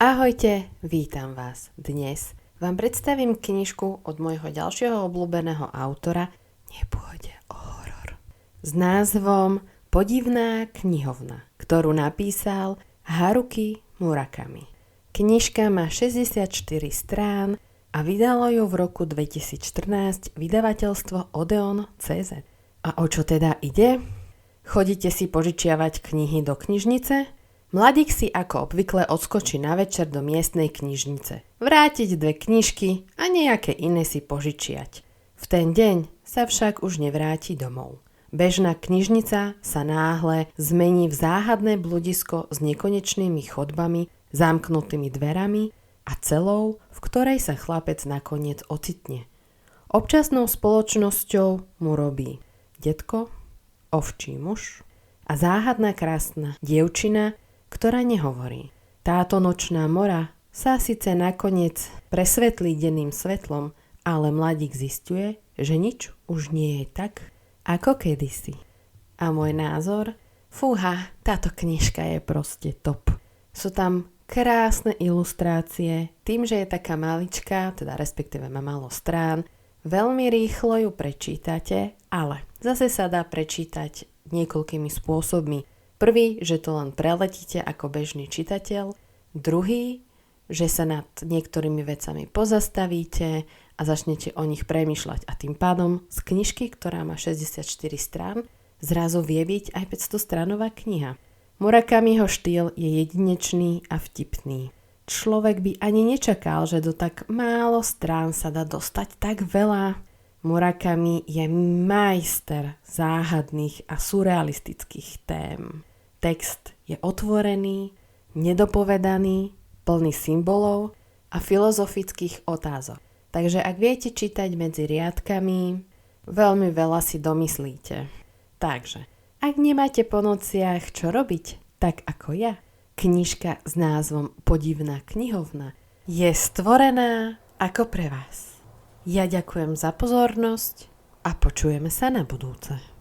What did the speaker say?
Ahojte, vítam vás. Dnes vám predstavím knižku od môjho ďalšieho obľúbeného autora. Nepôjde o horor. S názvom Podivná knihovna, ktorú napísal Haruki Murakami. Knižka má 64 strán a vydalo ju v roku 2014 vydavateľstvo Odeon.cz. A o čo teda ide? Chodíte si požičiavať knihy do knižnice? Mladík si ako obvykle odskočí na večer do miestnej knižnice. Vrátiť 2 knižky a nejaké iné si požičiať. V ten deň sa však už nevráti domov. Bežná knižnica sa náhle zmení v záhadné bludisko s nekonečnými chodbami, zamknutými dverami a celou, v ktorej sa chlapec nakoniec ocitne. Občasnou spoločnosťou mu robí detko, ovčí muž a záhadná krásna dievčina, ktorá nehovorí. Táto nočná mora sa síce nakoniec presvetlí denným svetlom, ale mladík zisťuje, že nič už nie je tak, ako kedysi. A môj názor? Fúha, táto knižka je proste top. Sú tam krásne ilustrácie, tým, že je taká maličká, teda respektíve má málo strán, veľmi rýchlo ju prečítate, ale zase sa dá prečítať niekoľkými spôsobmi. Prvý, že to len preletíte ako bežný čitateľ. Druhý, že sa nad niektorými vecami pozastavíte a začnete o nich premýšľať. A tým pádom z knižky, ktorá má 64 strán, zrazu vie byť aj 500-stranová kniha. Murakamiho štýl je jedinečný a vtipný. Človek by ani nečakal, že do tak málo strán sa dá dostať tak veľa. Murakami je majster záhadných a surrealistických tém. Text je otvorený, nedopovedaný, plný symbolov a filozofických otázok. Takže ak viete čítať medzi riadkami, veľmi veľa si domyslíte. Takže, ak nemáte po nociach čo robiť, tak ako ja, knižka s názvom Podivná knihovna je stvorená ako pre vás. Ja ďakujem za pozornosť a počujeme sa na budúce.